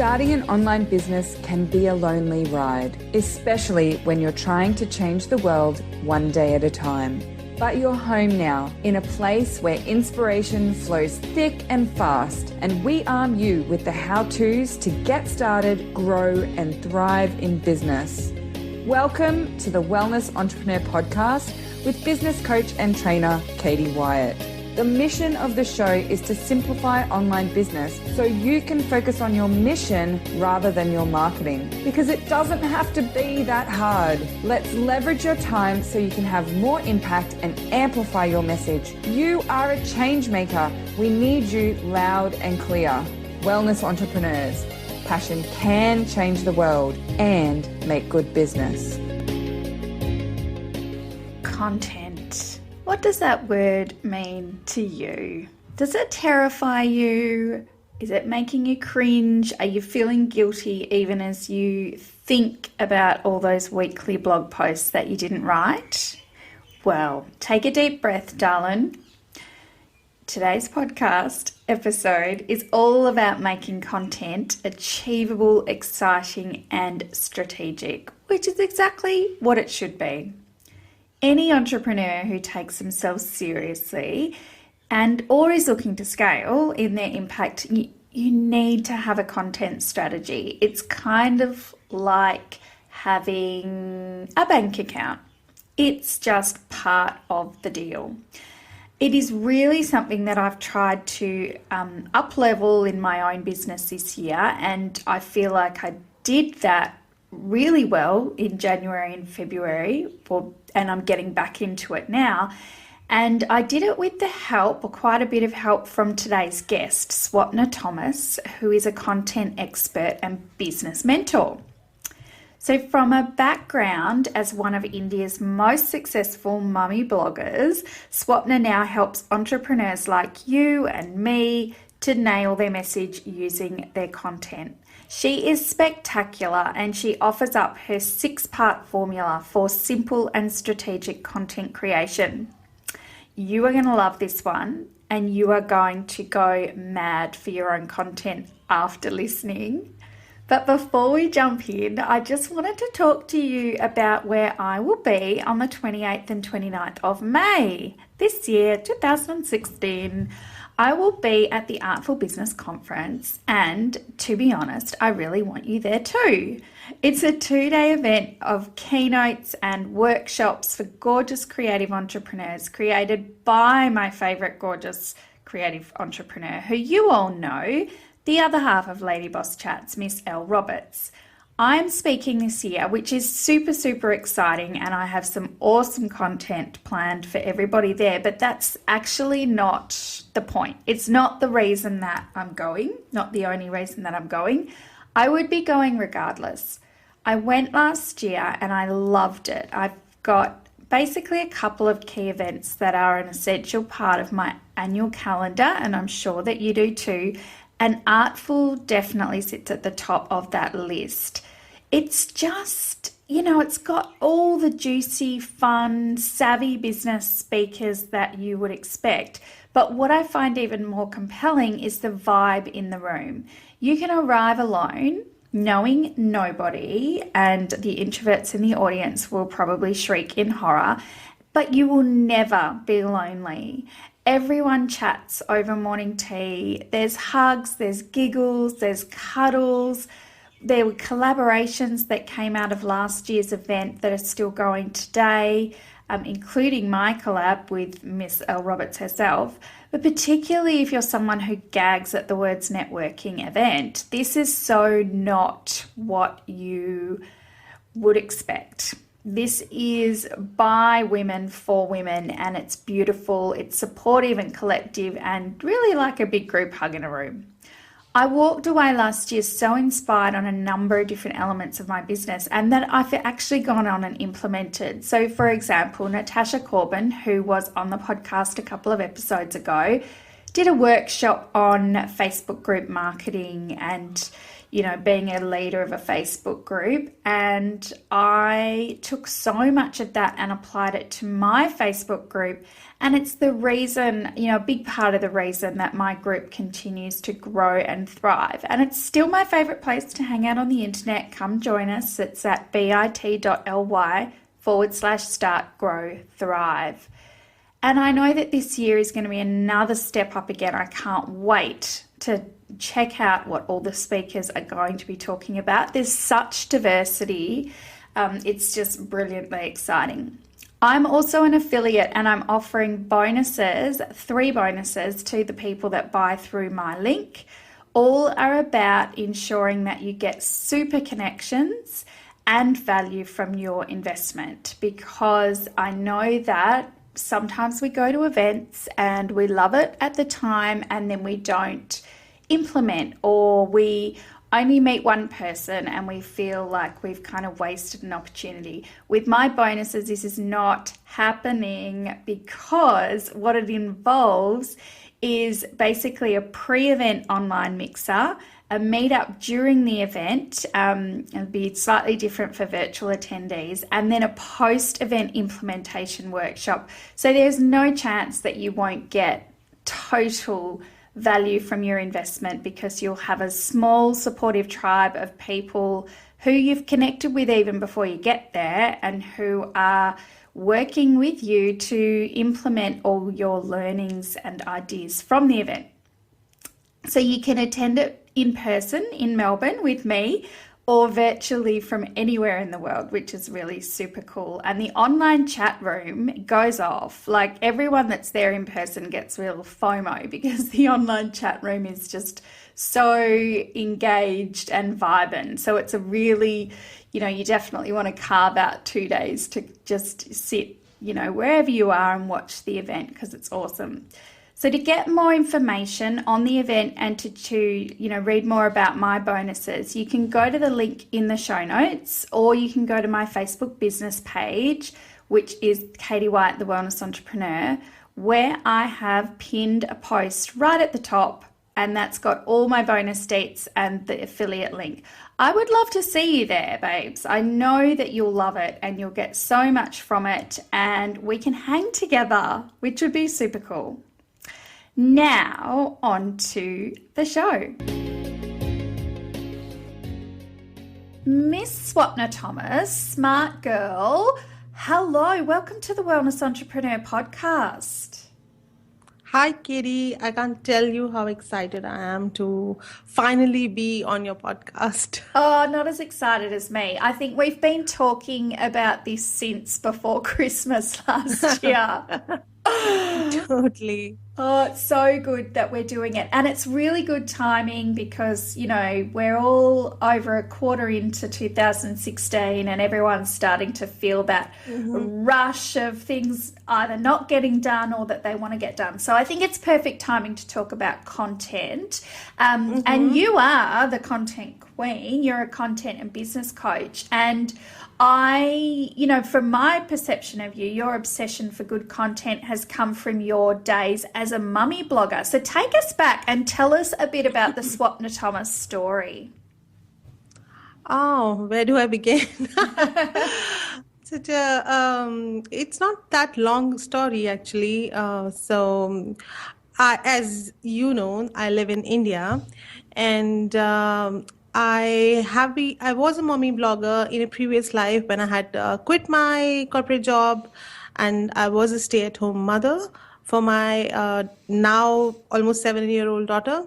Starting an online business can be a lonely ride, especially when you're trying to change the world one day at a time. But you're home now, in a place where inspiration flows thick and fast, and we arm you with the how-tos to get started, grow, and thrive in business. Welcome to the Wellness Entrepreneur Podcast with business coach and trainer, Katie Wyatt. The mission of the show is to simplify online business so you can focus on your mission rather than your marketing, because it doesn't have to be that hard. Let's leverage your time so you can have more impact and amplify your message. You are a change maker. We need you loud and clear. Wellness entrepreneurs. Passion can change the world and make good business. Content. What does that word mean to you? Does it terrify you? Is it making you cringe? Are you feeling guilty even as you think about all those weekly blog posts that you didn't write? Well, take a deep breath, darling. Today's podcast episode is all about making content achievable, exciting, and strategic, which is exactly what it should be. Any entrepreneur who takes themselves seriously or is looking to scale in their impact, you need to have a content strategy. It's kind of like having a bank account. It's just part of the deal. It is really something that I've tried to up-level in my own business this year, and I feel like I did that really well in January and February, and I'm getting back into it now. And I did it with the help, or quite a bit of help, from today's guest, Swapna Thomas, who is a content expert and business mentor. So from a background as one of India's most successful mummy bloggers, Swapna now helps entrepreneurs like you and me to nail their message using their content. She is spectacular, and she offers up her 6-part formula for simple and strategic content creation. You are going to love this one, and you are going to go mad for your own content after listening. But before we jump in, I just wanted to talk to you about where I will be on the 28th and 29th of May this year, 2016. I will be at the Artful Business Conference, and to be honest, I really want you there too. It's a 2-day event of keynotes and workshops for gorgeous creative entrepreneurs created by my favorite gorgeous creative entrepreneur, who you all know, the other half of Lady Boss Chats, Miss Elle Roberts. I'm speaking this year, which is super, super exciting, and I have some awesome content planned for everybody there, but that's actually not the point. It's not the reason that I'm going, not the only reason that I'm going. I would be going regardless. I went last year and I loved it. I've got basically a couple of key events that are an essential part of my annual calendar, and I'm sure that you do too. And Artful definitely sits at the top of that list. It's just, it's got all the juicy, fun, savvy business speakers that you would expect. But what I find even more compelling is the vibe in the room. You can arrive alone, knowing nobody, and the introverts in the audience will probably shriek in horror, but you will never be lonely. Everyone chats over morning tea. There's hugs, there's giggles, there's cuddles. There were collaborations that came out of last year's event that are still going today, including my collab with Miss Elle Roberts herself. But particularly if you're someone who gags at the words networking event, this is so not what you would expect. This is by women for women, and it's beautiful, it's supportive and collective, and really like a big group hug in a room. I walked away last year so inspired on a number of different elements of my business, and that I've actually gone on and implemented. So for example, Natasha Corbin, who was on the podcast a couple of episodes ago, did a workshop on Facebook group marketing, and being a leader of a Facebook group. And I took so much of that and applied it to my Facebook group. And it's the reason, a big part of the reason that my group continues to grow and thrive. And it's still my favorite place to hang out on the internet. Come join us. It's at bit.ly/start, grow, thrive. And I know that this year is going to be another step up again. I can't wait to check out what all the speakers are going to be talking about. There's such diversity. It's just brilliantly exciting. I'm also an affiliate and I'm offering bonuses, 3 bonuses to the people that buy through my link. All are about ensuring that you get super connections and value from your investment, because I know that sometimes we go to events and we love it at the time and then we don't implement, or we only meet one person and we feel like we've kind of wasted an opportunity. With my bonuses, this is not happening, because what it involves is basically a pre-event online mixer, a meetup during the event, it'll be slightly different for virtual attendees, and then a post-event implementation workshop. So there's no chance that you won't get total value from your investment, because you'll have a small supportive tribe of people who you've connected with even before you get there and who are working with you to implement all your learnings and ideas from the event. So you can attend it in person in Melbourne with me, or virtually from anywhere in the world, which is really super cool. And the online chat room goes off. Like, everyone that's there in person gets real FOMO, because the online chat room is just so engaged and vibrant. So it's a really, you definitely want to carve out 2 days to just sit, wherever you are and watch the event, because it's awesome. So to get more information on the event and to read more about my bonuses, you can go to the link in the show notes, or you can go to my Facebook business page, which is Katie White, the Wellness Entrepreneur, where I have pinned a post right at the top, and that's got all my bonus dates and the affiliate link. I would love to see you there, babes. I know that you'll love it and you'll get so much from it, and we can hang together, which would be super cool. Now, on to the show. Miss Swapna Thomas, smart girl, hello, welcome to the Wellness Entrepreneur podcast. Hi, Katie. I can't tell you how excited I am to finally be on your podcast. Oh, not as excited as me. I think we've been talking about this since before Christmas last year. Totally. Oh, it's so good that we're doing it. And it's really good timing because, we're all over a quarter into 2016 and everyone's starting to feel that rush of things either not getting done or that they want to get done. So I think it's perfect timing to talk about content. And you are the content queen. You're a content and business coach. And from my perception of you, your obsession for good content has come from your days as a mummy blogger. So take us back and tell us a bit about the Swapna Thomas story. Oh, where do I begin? It's not that long story, actually. As you know, I live in India, and I was a mommy blogger in a previous life when I had quit my corporate job, and I was a stay-at-home mother for my now almost 7-year-old daughter.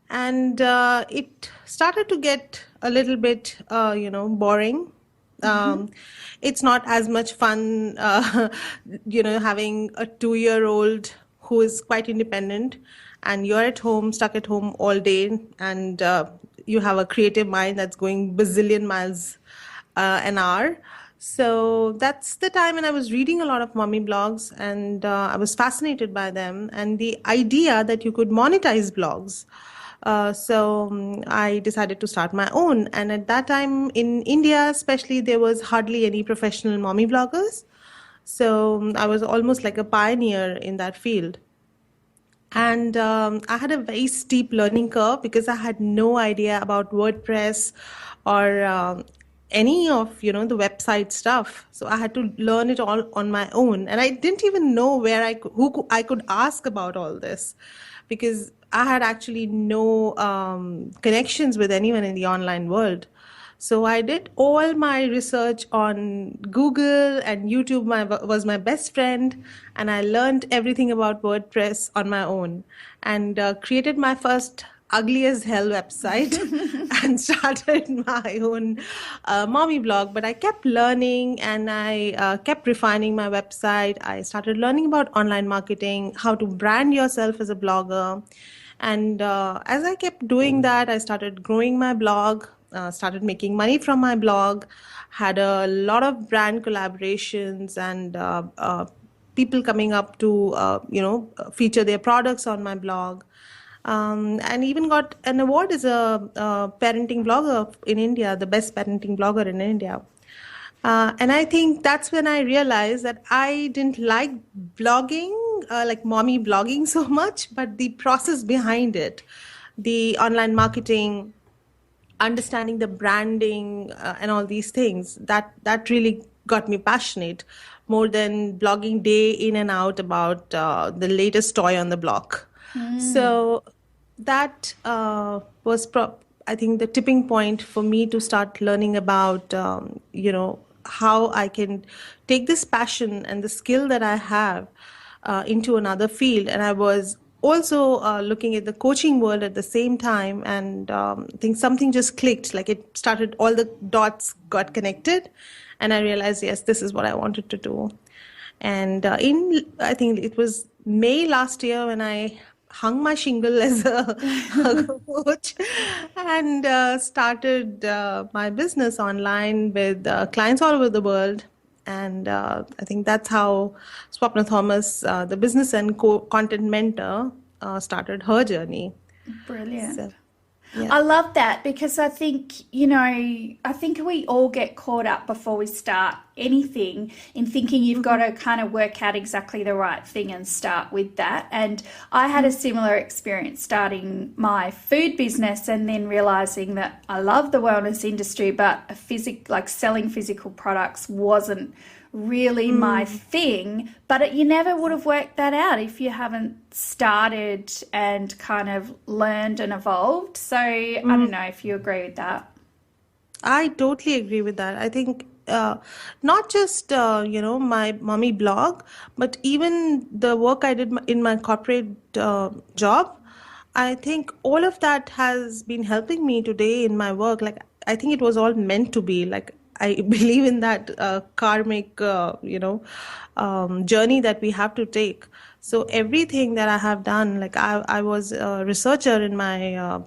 And it started to get a little bit, boring. It's not as much fun, having a 2-year-old who is quite independent, and you're at home, stuck at home all day, and you have a creative mind that's going bazillion miles an hour. So that's the time when I was reading a lot of mommy blogs, and I was fascinated by them and the idea that you could monetize blogs. So I decided to start my own. And at that time in India, especially, there was hardly any professional mommy bloggers. So I was almost like a pioneer in that field. And I had a very steep learning curve because I had no idea about WordPress or any of the website stuff. So I had to learn it all on my own, and I didn't even know where I could ask about all this, because I had actually no connections with anyone in the online world. So I did all my research on Google, and YouTube was my best friend, and I learned everything about WordPress on my own, and created my first ugly as hell website and started my own mommy blog. But I kept learning, and I kept refining my website. I started learning about online marketing, how to brand yourself as a blogger. And as I kept doing that, I started growing my blog, started making money from my blog, had a lot of brand collaborations, and people coming up to, feature their products on my blog. And even got an award as a parenting blogger in India, the best parenting blogger in India. And I think that's when I realized that I didn't like blogging, like mommy blogging so much, but the process behind it, the online marketing, understanding the branding, and all these things, that really got me passionate, more than blogging day in and out about the latest toy on the block. So that was I think the tipping point for me to start learning about how I can take this passion and the skill that I have into another field. And I was also looking at the coaching world at the same time, and I think something just clicked. Like, it started, all the dots got connected, and I realized, yes, this is what I wanted to do. And I think it was May last year when I hung my shingle as a coach, and started my business online with clients all over the world. And I think that's how Swapna Thomas, the business and content mentor, started her journey. Brilliant. So, yeah. I love that, because I think, I think we all get caught up before we start anything in thinking you've got to kind of work out exactly the right thing and start with that. And I had a similar experience starting my food business, and then realizing that I love the wellness industry, but like selling physical products wasn't really my thing. But you never would have worked that out if you haven't started and kind of learned and evolved. So I don't know if you agree with that. I totally agree with that. I think not just my mommy blog, but even the work I did in my corporate job. I think all of that has been helping me today in my work. Like, I think it was all meant to be. Like, I believe in that karmic, journey that we have to take. So everything that I have done, like, I was a researcher in my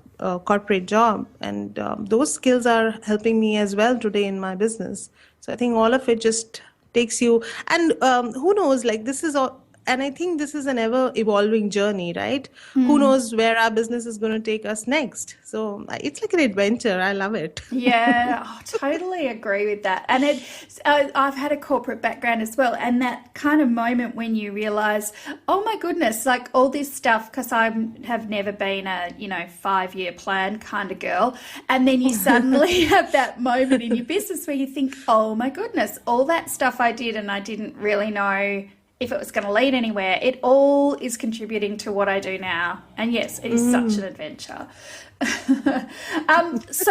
corporate job, and those skills are helping me as well today in my business. So I think all of it just takes you, and who knows, like, this is all. And I think this is an ever evolving journey, right? Who knows where our business is going to take us next? So it's like an adventure. I love it. Yeah, totally agree with that. And I've had a corporate background as well, and that kind of moment when you realize, oh my goodness, like all this stuff, because I have never been a 5-year plan kind of girl, and then you suddenly have that moment in your business where you think, oh my goodness, all that stuff I did and I didn't really know if it was going to lead anywhere, it all is contributing to what I do now. And yes, it is such an adventure. So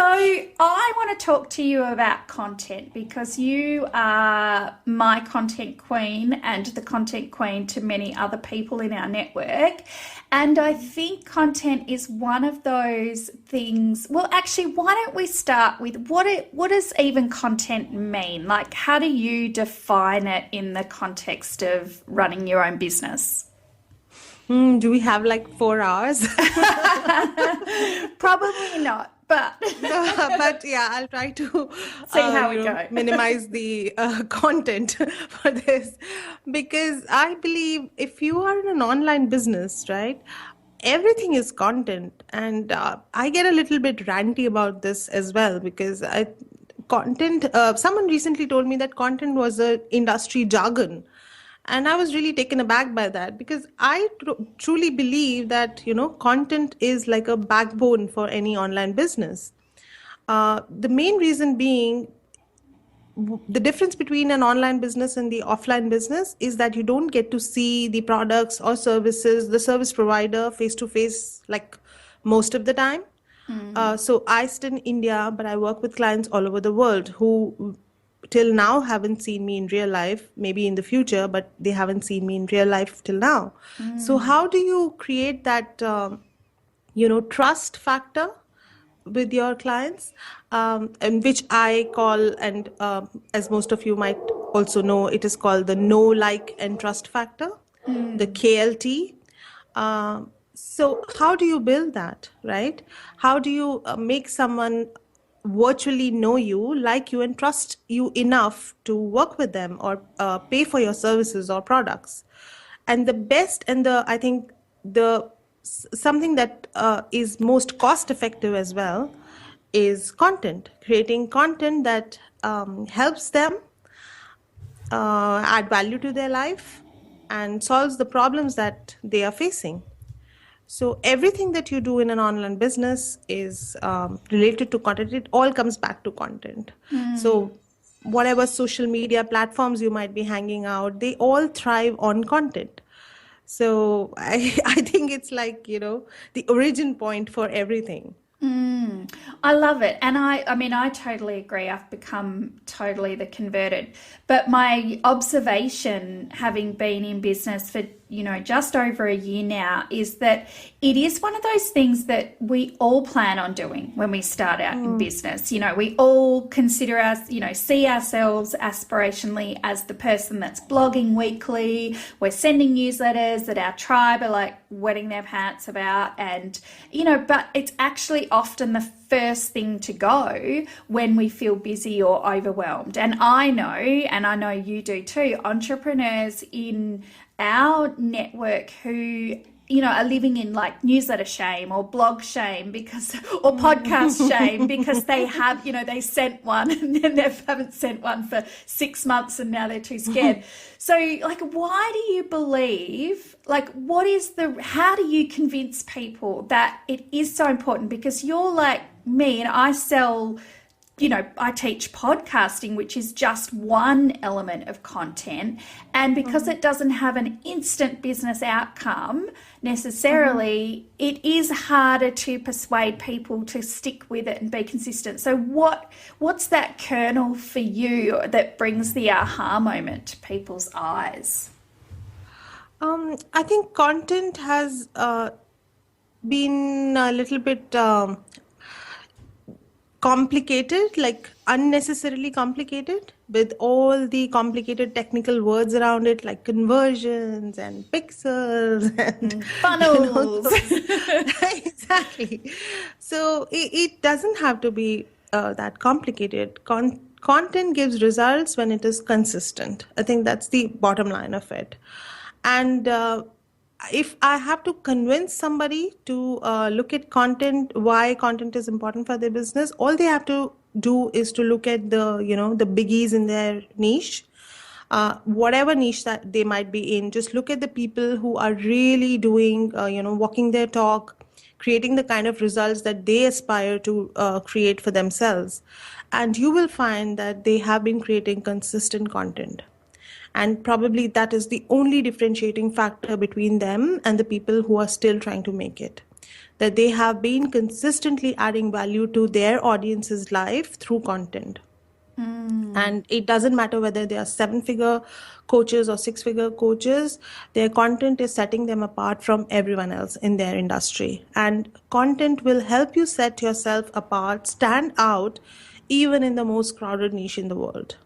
I want to talk to you about content, because you are my content queen and the content queen to many other people in our network. And I think content is one of those things. Well, actually, why don't we start with what does even content mean? Like, how do you define it in the context of running your own business? Do we have like 4 hours? Probably not, but but yeah, I'll try to see how we go. minimize the content for this, because I believe if you are in an online business, right, everything is content. And I get a little bit ranty about this as well, because someone recently told me that content was a industry jargon. And I was really taken aback by that, because I truly believe that, content is like a backbone for any online business. The main reason being, the difference between an online business and the offline business is that you don't get to see the products or services, the service provider face to face, like most of the time. So I sit in India, but I work with clients all over the world who till now haven't seen me in real life, maybe in the future, but they haven't seen me in real life till now. So how do you create that, trust factor with your clients, and which I call, and as most of you might also know, it is called the know, like, and trust factor, the KLT. So how do you build that, right? How do you make someone virtually know you, like you, and trust you enough to work with them or pay for your services or products? And the best, and the I think the something that is most cost effective as well is content, creating content that helps them add value to their life and solves the problems that they are facing. So everything that you do in an online business is related to content. It all comes back to content. So whatever social media platforms you might be hanging out, they all thrive on content. So I think it's like, the origin point for everything. I love it. And I mean, I totally agree. I've become totally the converted. But my observation, having been in business for, just over a year now, is that it is one of those things that we all plan on doing when we start out in business. We all consider us, see ourselves aspirationally as the person that's blogging weekly. We're sending newsletters that our tribe are like wetting their pants about. And, but it's actually often the first thing to go when we feel busy or overwhelmed. And I know you do too, entrepreneurs in our network who are living in like newsletter shame or blog shame or podcast shame because they have, they sent one and then they haven't sent one for 6 months and now they're too scared. So like, why do you believe, like, how do you convince people that it is so important? Because you're like me and I sell, I teach podcasting, which is just one element of content. And because it doesn't have an instant business outcome necessarily, it is harder to persuade people to stick with it and be consistent. So what's that kernel for you that brings the aha moment to people's eyes? I think content has been a little bit complicated, like unnecessarily complicated, with all the complicated technical words around it, like conversions and pixels and funnels. Exactly. So it doesn't have to be that complicated. Content gives results when it is consistent. I think that's the bottom line of it. And if I have to convince somebody to look at content, why content is important for their business, all they have to do is to look at the biggies in their niche, whatever niche that they might be in. Just look at the people who are really doing, walking their talk, creating the kind of results that they aspire to create for themselves. And you will find that they have been creating consistent content. And probably that is the only differentiating factor between them and the people who are still trying to make it. That they have been consistently adding value to their audience's life through content. And it doesn't matter whether they are 7-figure coaches or 6-figure coaches, their content is setting them apart from everyone else in their industry. And content will help you set yourself apart, stand out, even in the most crowded niche in the world.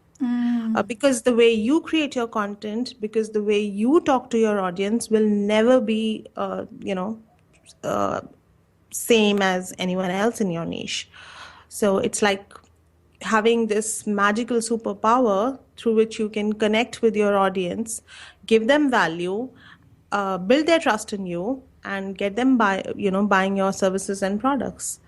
Because the way you create your content, because the way you talk to your audience will never be, same as anyone else in your niche. So it's like having this magical superpower through which you can connect with your audience, give them value, build their trust in you, and get them buying your services and products.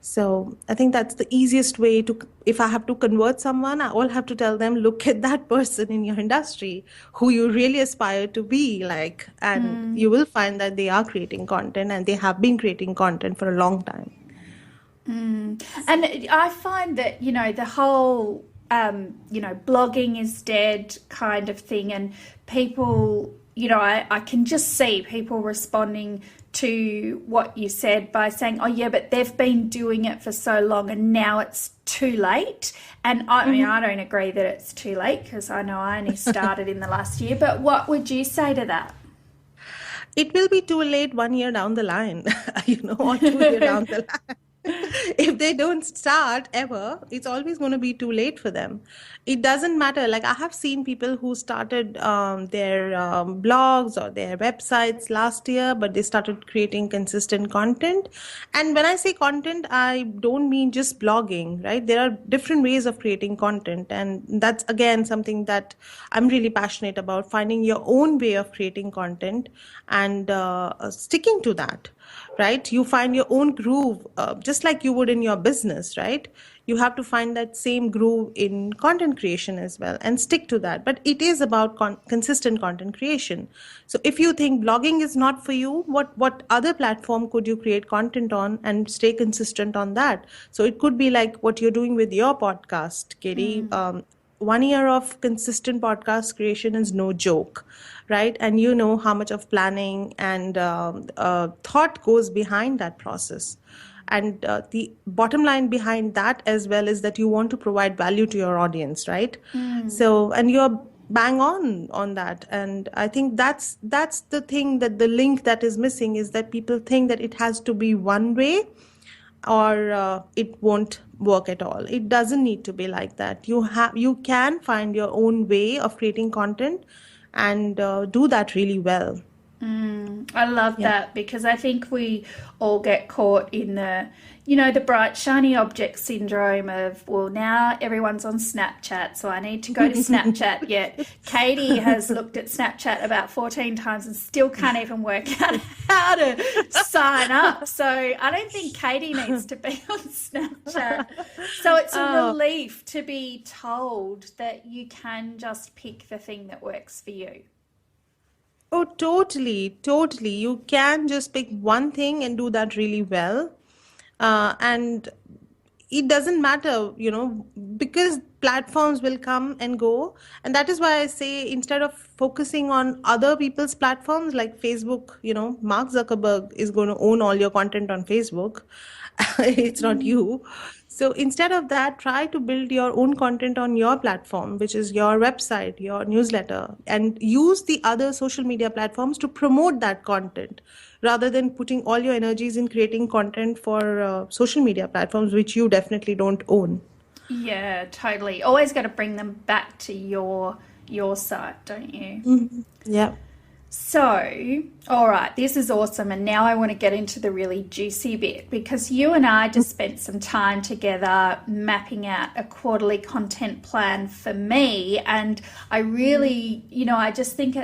So I think that's the easiest way to, if I have to convert someone, I all have to tell them, look at that person in your industry who you really aspire to be like, and you will find that they are creating content and they have been creating content for a long time. And I find that, the whole, blogging is dead kind of thing. And people, I can just see people responding to what you said by saying, oh, yeah, but they've been doing it for so long and now it's too late. And I mean, I don't agree that it's too late because I know I only started in the last year. But what would you say to that? It will be too late 1 year down the line, or 2 years down the line. If they don't start ever, it's always going to be too late for them. It doesn't matter. Like I have seen people who started their blogs or their websites last year, but they started creating consistent content. And when I say content, I don't mean just blogging, right? There are different ways of creating content. And that's, again, something that I'm really passionate about, finding your own way of creating content and sticking to that. Right? You find your own groove, just like you would in your business, right? You have to find that same groove in content creation as well and stick to that. But it is about consistent content creation. So if you think blogging is not for you, what other platform could you create content on and stay consistent on that? So it could be like what you're doing with your podcast, Katie. 1 year of consistent podcast creation is no joke, right? And you know how much of planning and thought goes behind that process. And the bottom line behind that as well is that you want to provide value to your audience, right? So, and you're bang on that. And I think that's the thing, that the link that is missing is that people think that it has to be one way or it won't work at all. It doesn't need to be like that. You can find your own way of creating content and do that really well. I love that, because I think we all get caught in the bright, shiny object syndrome of, well, now everyone's on Snapchat, so I need to go to Snapchat. Yet Katie has looked at Snapchat about 14 times and still can't even work out how to sign up. So I don't think Katie needs to be on Snapchat. So it's a relief to be told that you can just pick the thing that works for you. Oh, totally, totally. You can just pick one thing and do that really well. And it doesn't matter, because platforms will come and go. And that is why I say, instead of focusing on other people's platforms like Facebook, Mark Zuckerberg is going to own all your content on Facebook. It's not you. So instead of that, try to build your own content on your platform, which is your website, your newsletter, and use the other social media platforms to promote that content, rather than putting all your energies in creating content for social media platforms, which you definitely don't own. Yeah, totally. Always got to bring them back to your site, don't you? Mm-hmm. Yeah. So, all right, this is awesome. And now I want to get into the really juicy bit, because you and I just spent some time together mapping out a quarterly content plan for me. And I really, I just think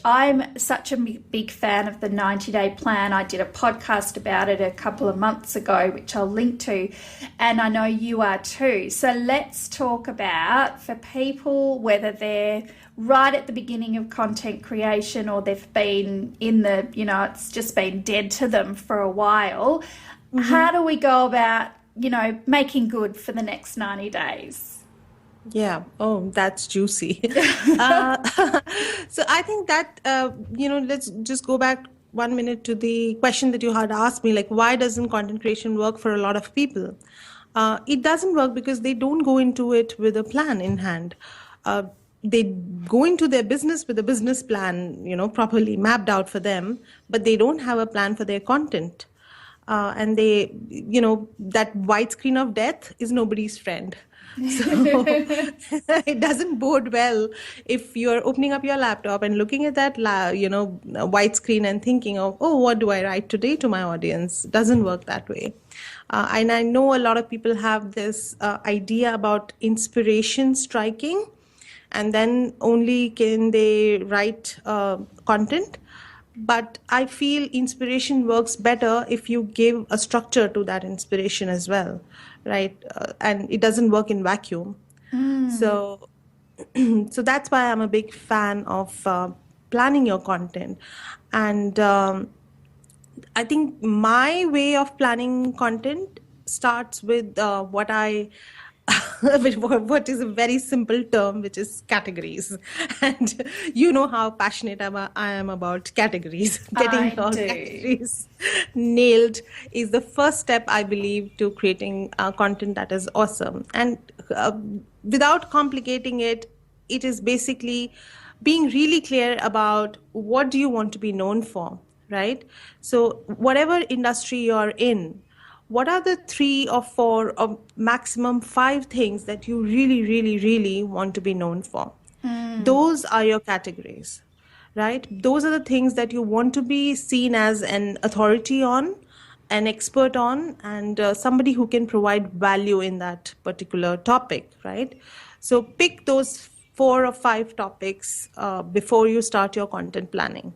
I'm such a big fan of the 90-day plan. I did a podcast about it a couple of months ago, which I'll link to. And I know you are too. So let's talk about, for people, whether they're right at the beginning of content creation or they've been in it's just been dead to them for a while. How do we go about, making good for the next 90 days? Yeah. Oh, that's juicy. So I think that, let's just go back 1 minute to the question that you had asked me, like, why doesn't content creation work for a lot of people? It doesn't work because they don't go into it with a plan in hand. They go into their business with a business plan, properly mapped out for them, but they don't have a plan for their content. And they, that white screen of death is nobody's friend. So it doesn't bode well if you're opening up your laptop and looking at that, white screen and thinking of, oh, what do I write today to my audience? It doesn't work that way. And I know a lot of people have this idea about inspiration striking, and then only can they write content. but I feel inspiration works better if you give a structure to that inspiration as well, right? And it doesn't work in vacuum. So, so that's why I'm a big fan of planning your content. And I think my way of planning content starts with what I what is a very simple term, which is categories. And you know how passionate I am about categories. Getting I your do. categories nailed is the first step, I believe, to creating content that is awesome. And without complicating it, it is basically being really clear about what do you want to be known for, right? So whatever industry you're in, what are the 3 or 4 or maximum 5 things that you really, really, really want to be known for? Those are your categories, right? Those are the things that you want to be seen as an authority on, an expert on, and somebody who can provide value in that particular topic, right? So pick those 4 or 5 topics before you start your content planning.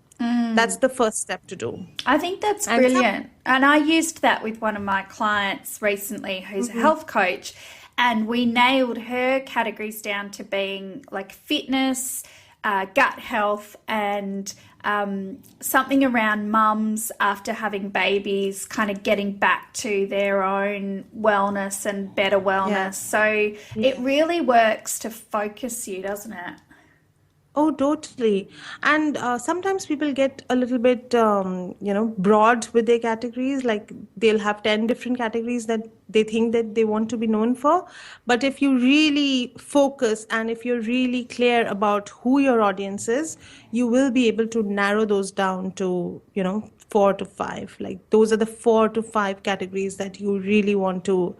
That's the first step to do. I think that's And some, brilliant. And I used that with one of my clients recently who's a Mhm. health coach, and we nailed her categories down to being like fitness, gut health, and something around mums after having babies, kind of getting back to their own wellness and better Yeah. wellness. So it Yeah. really works to focus you, doesn't it? Oh, totally. And sometimes people get a little bit, broad with their categories. Like they'll have 10 different categories that they think that they want to be known for. But if you really focus and if you're really clear about who your audience is, you will be able to narrow those down to, 4 to 5. Like those are the 4 to 5 categories that you really want to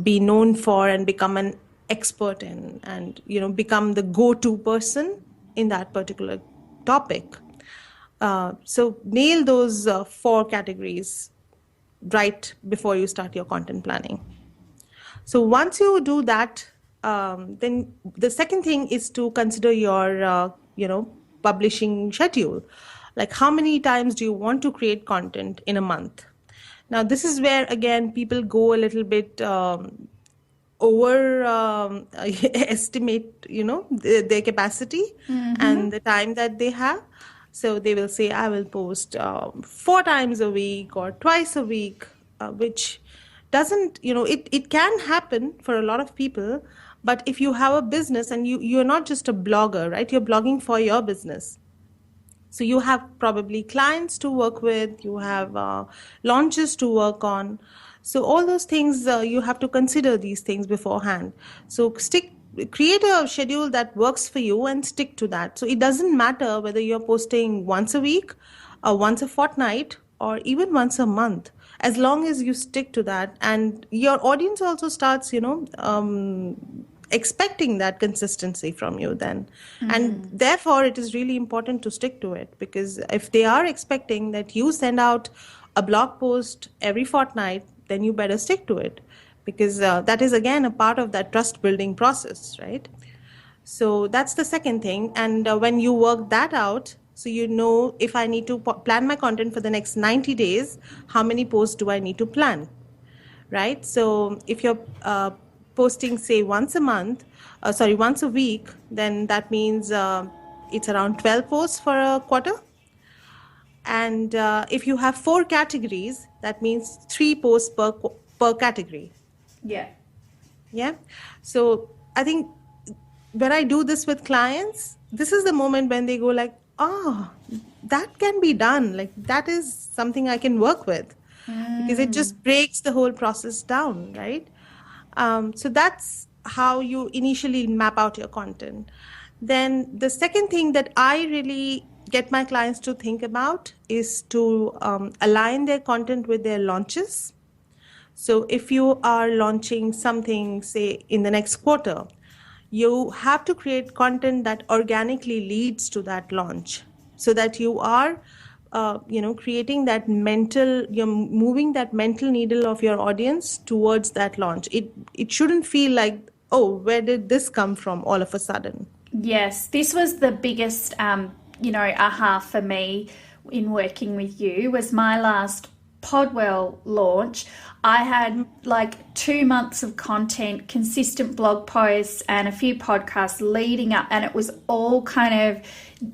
be known for and become an expert in, and become the go-to person in that particular topic. So nail those 4 categories right before you start your content planning. So once you do that, then the second thing is to consider your publishing schedule. Like how many times do you want to create content in a month? Now this is where again people go a little bit over estimate their capacity and the time that they have. So they will say, I will post 4 times a week or twice a week, which doesn't, it can happen for a lot of people. But if you have a business and you're not just a blogger, right? You're blogging for your business. So you have probably clients to work with, you have launches to work on. So all those things, you have to consider these things beforehand. So create a schedule that works for you and stick to that. So it doesn't matter whether you're posting once a week or once a fortnight or even once a month, as long as you stick to that. And your audience also starts, expecting that consistency from you then. And therefore it is really important to stick to it, because if they are expecting that you send out a blog post every fortnight, then you better stick to it, because that is again a part of that trust building process, right? So that's the second thing. And when you work that out, so if I need to plan my content for the next 90 days, how many posts do I need to plan, right? So if you're posting, say, once a week, then that means it's around 12 posts for a quarter. And if you have 4 categories, that means 3 posts per category. Yeah. Yeah. So I think when I do this with clients, this is the moment when they go like, oh, that can be done. Like that is something I can work with, because it just breaks the whole process down, right? So that's how you initially map out your content. Then the second thing that I really get my clients to think about is to align their content with their launches. So if you are launching something, say, in the next quarter, you have to create content that organically leads to that launch, so that you are creating that you're moving that mental needle of your audience towards that launch. It shouldn't feel like, oh, where did this come from all of a sudden? Yes, this was the biggest, aha for me in working with you was my last Podwell launch. I had like 2 months of content, consistent blog posts, and a few podcasts leading up, and it was all kind of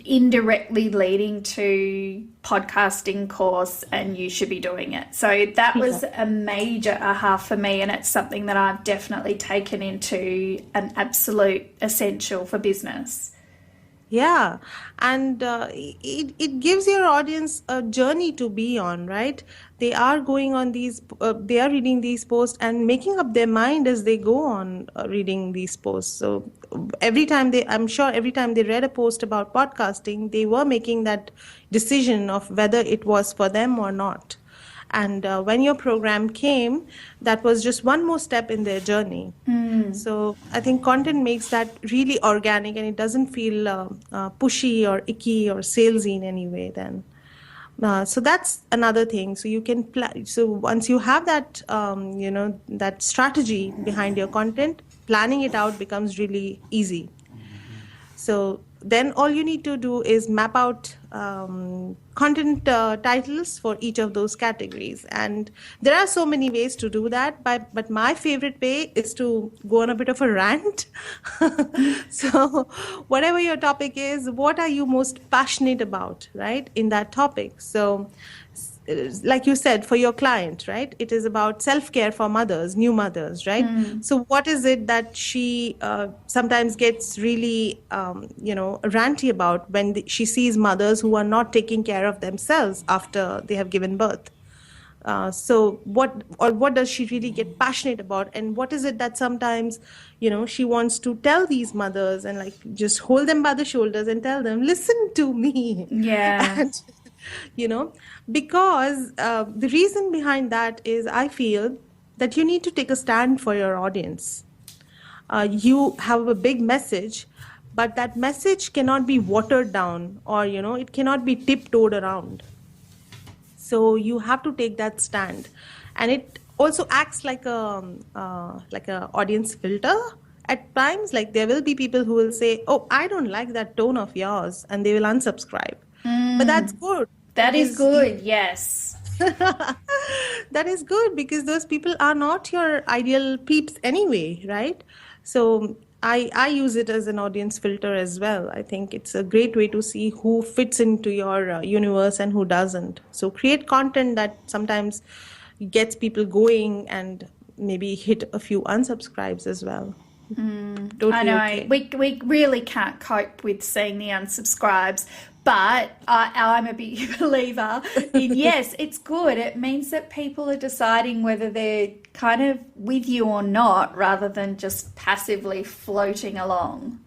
indirectly leading to podcasting course, and you should be doing it. So that was a major aha for me, and it's something that I've definitely taken into an absolute essential for business. Yeah, and it gives your audience a journey to be on, right? They are going on they are reading these posts and making up their mind as they go on reading these posts. So I'm sure every time they read a post about podcasting, they were making that decision of whether it was for them or not. And when your program came, that was just one more step in their journey. So I think content makes that really organic, and it doesn't feel pushy or icky or salesy in any way then. So that's another thing. So you can so once you have that, that strategy behind your content, planning it out becomes really easy. So then all you need to do is map out content titles for each of those categories. And there are so many ways to do that, but my favorite way is to go on a bit of a rant. So whatever your topic is, what are you most passionate about, right, in that topic? So like you said, for your client, right, it is about self-care for mothers, new mothers, right? So what is it that she sometimes gets really ranty about when she sees mothers who are not taking care of themselves after they have given birth? So what does she really get passionate about, and what is it that sometimes she wants to tell these mothers and like just hold them by the shoulders and tell them, listen to me? And because the reason behind that is, I feel that you need to take a stand for your audience. You have a big message, but that message cannot be watered down, or it cannot be tiptoed around. So you have to take that stand, and it also acts like a audience filter at times. Like there will be people who will say, "Oh, I don't like that tone of yours," and they will unsubscribe. But that's good. That is good, yes. That is good, because those people are not your ideal peeps anyway, right? So I use it as an audience filter as well. I think it's a great way to see who fits into your universe and who doesn't. So create content that sometimes gets people going and maybe hit a few unsubscribes as well. Totally I know. okay. We really can't cope with seeing the unsubscribes, but I'm a big believer in, yes, it's good. It means that people are deciding whether they're kind of with you or not, rather than just passively floating along.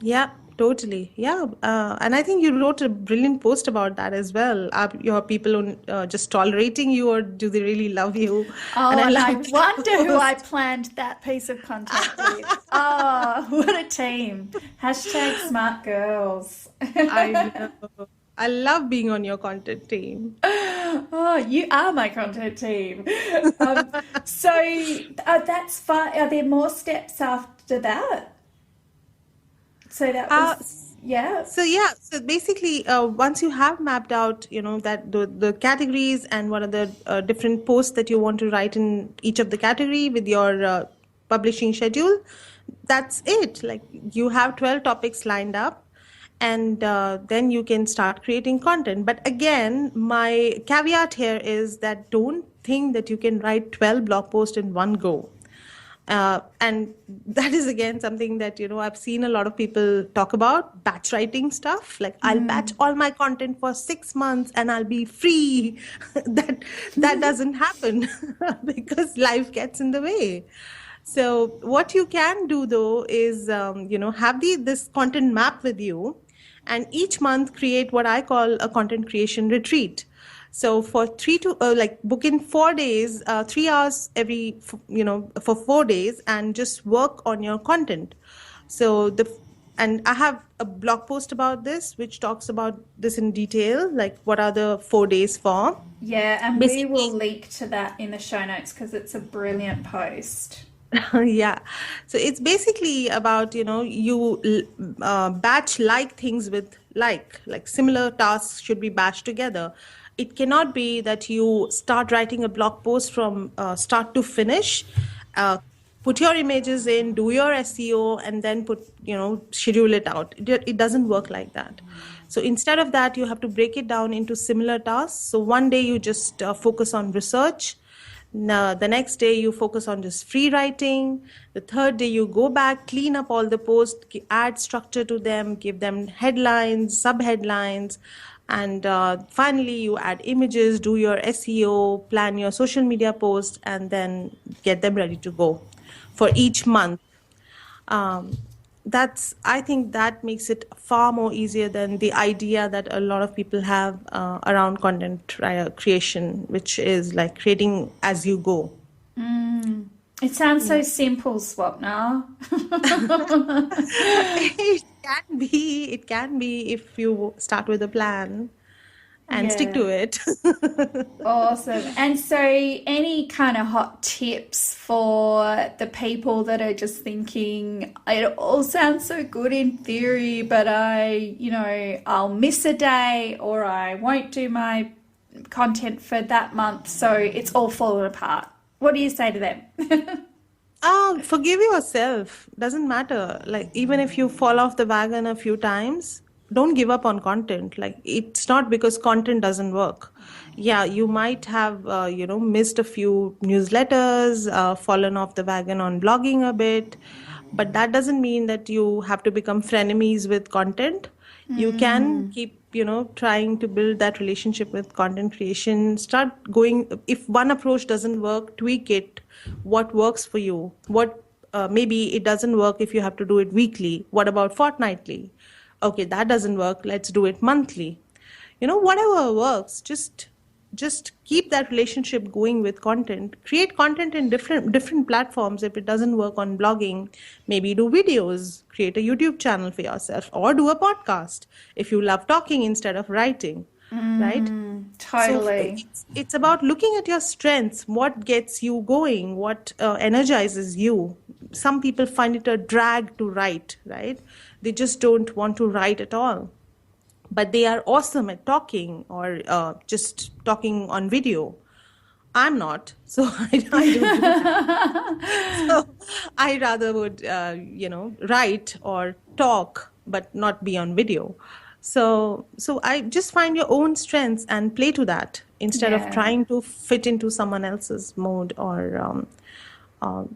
Yeah, totally. Yeah. And I think you wrote a brilliant post about that as well. Are your people just tolerating you, or do they really love you? Oh, and I loved wonder that who I post. planned that piece of content with. Oh, what a team. Hashtag smart girls. I know. I love being on your content team. Oh, you are my content team. So that's fine. Are there more steps after that? So that was, yeah. So basically, once you have mapped out, that the categories and what are the different posts that you want to write in each of the category with your publishing schedule, that's it. Like you have 12 topics lined up, and then you can start creating content. But again, my caveat here is that don't think that you can write 12 blog posts in one go. And that is again something that I've seen a lot of people talk about, batch writing stuff. Like I'll batch all my content for 6 months and I'll be free. that doesn't happen because life gets in the way. So what you can do though is have this content map with you, and each month create what I call a content creation retreat. So for book in 4 days, 3 hours for 4 days, and just work on your content. So and I have a blog post about this, which talks about this in detail, like what are the 4 days for. Yeah, and we will link to that in the show notes because it's a brilliant post. Yeah. So it's basically about, you batch like things with like similar tasks should be batched together. It cannot be that you start writing a blog post from start to finish, uh, put your images in, do your SEO, and then schedule it out. It doesn't work like that. So instead of that, you have to break it down into similar tasks. So one day you just focus on research. Now, the next day you focus on just free writing. The third day you go back, clean up all the posts, add structure to them, give them headlines, sub-headlines, and finally you add images, do your SEO, plan your social media posts, and then get them ready to go for each month. I think that makes it far more easier than the idea that a lot of people have around content creation, which is like creating as you go. It sounds so simple, Swapna. It can be if you start with a plan and stick to it. Awesome. And so any kind of hot tips for the people that are just thinking, it all sounds so good in theory, but I'll miss a day or I won't do my content for that month, so it's all fallen apart. What do you say to them? Forgive yourself. Doesn't matter. Like, even if you fall off the wagon a few times, don't give up on content. Like, it's not because content doesn't work. Yeah, you might have, missed a few newsletters, fallen off the wagon on blogging a bit, but that doesn't mean that you have to become frenemies with content. You can keep, trying to build that relationship with content creation. Start going, if one approach doesn't work, tweak it. What works for you? Maybe it doesn't work if you have to do it weekly. What about fortnightly? Okay, that doesn't work. Let's do it monthly. Whatever works, just keep that relationship going with content. Create content in different platforms. If it doesn't work on blogging, maybe do videos, create a YouTube channel for yourself, or do a podcast if you love talking instead of writing, right? Totally. So it's about looking at your strengths, what gets you going, what energizes you. Some people find it a drag to write, right? They just don't want to write at all. But they are awesome at talking or just talking on video. I'm not, so I don't do that. So I rather would, write or talk, but not be on video. So I just find your own strengths and play to that instead of trying to fit into someone else's mode or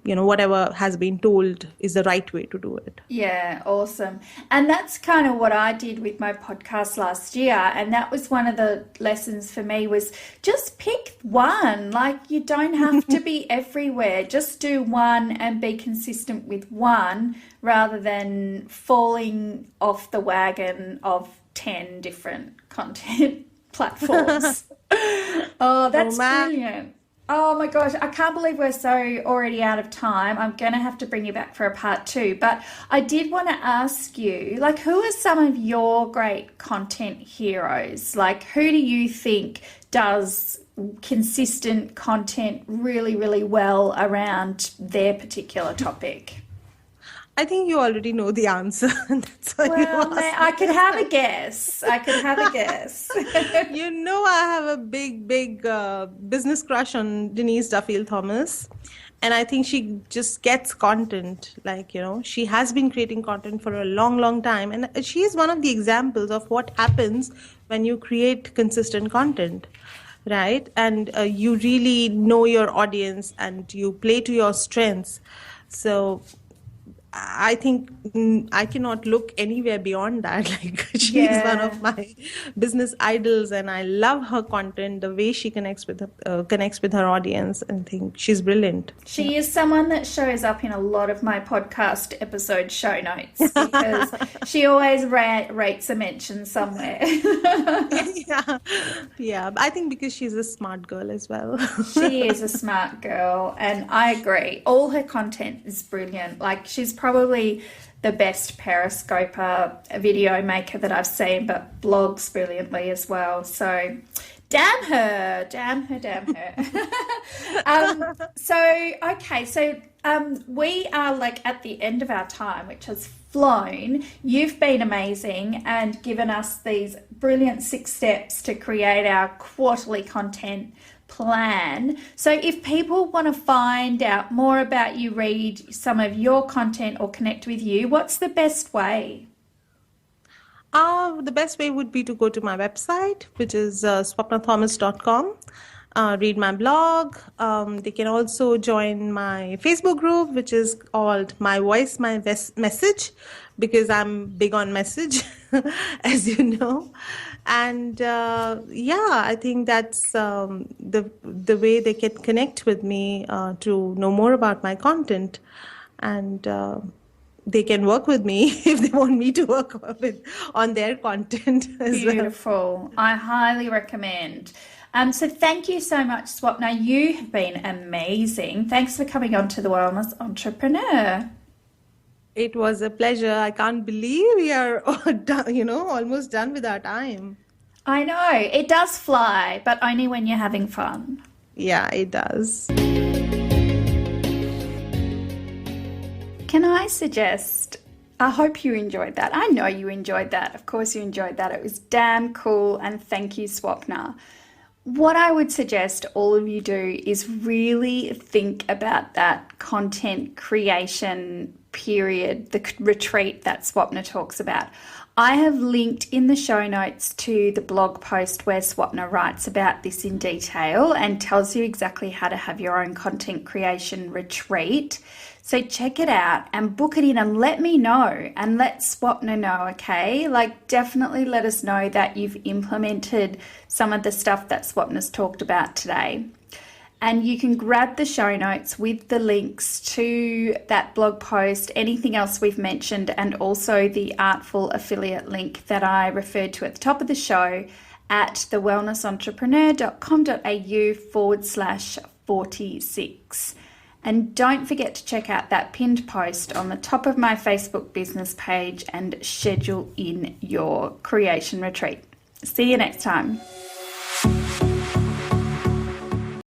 whatever has been told is the right way to do it. Yeah, awesome. And that's kind of what I did with my podcast last year. And that was one of the lessons for me was just pick one. Like, you don't have to be everywhere. Just do one and be consistent with one rather than falling off the wagon of 10 different content platforms. Oh, that's brilliant. Oh my gosh, I can't believe we're so already out of time. I'm going to have to bring you back for a part 2. But I did want to ask you, like, who are some of your great content heroes? Like, who do you think does consistent content really, really well around their particular topic? I think you already know the answer. That's why I could have a guess. I have a big business crush on Denise Duffield Thomas. And I think she just gets content. Like, she has been creating content for a long, long time. And she is one of the examples of what happens when you create consistent content, right? And you really know your audience and you play to your strengths. So I think I cannot look anywhere beyond that. Like, she is one of my business idols, and I love her content, the way she connects with her audience, and think she's brilliant. She is someone that shows up in a lot of my podcast episode show notes because she always rates a mention somewhere. Yeah. I think because she's a smart girl as well. She is a smart girl, and I agree. All her content is brilliant. Like, she's probably the best periscoper video maker that I've seen, but blogs brilliantly as well. So damn her. So we are like at the end of our time, which is flown. You've been amazing and given us these brilliant 6 steps to create our quarterly content plan. So if people want to find out more about you, read some of your content or connect with you, what's the best way? The best way would be to go to my website, which is swapnathomas.com. Read my blog. They can also join my Facebook group, which is called My Voice, My Message, because I'm big on message, as you know. And I think that's the way they can connect with me to know more about my content. And they can work with me if they want me to work on their content as well. Beautiful. I highly recommend. So thank you so much, Swapna. You have been amazing. Thanks for coming on to The Wellness Entrepreneur. It was a pleasure. I can't believe we are almost done with our time. I know. It does fly, but only when you're having fun. Yeah, it does. Can I suggest, I hope you enjoyed that. I know you enjoyed that. Of course you enjoyed that. It was damn cool. And thank you, Swapna. What I would suggest all of you do is really think about that content creation period, the retreat that Swapna talks about. I have linked in the show notes to the blog post where Swapna writes about this in detail and tells you exactly how to have your own content creation retreat. So check it out and book it in and let me know and let Swapna know, okay? Like, definitely let us know that you've implemented some of the stuff that Swapna's talked about today. And you can grab the show notes with the links to that blog post, anything else we've mentioned, and also the Artful affiliate link that I referred to at the top of the show at thewellnessentrepreneur.com.au/46. And don't forget to check out that pinned post on the top of my Facebook business page and schedule in your creation retreat. See you next time.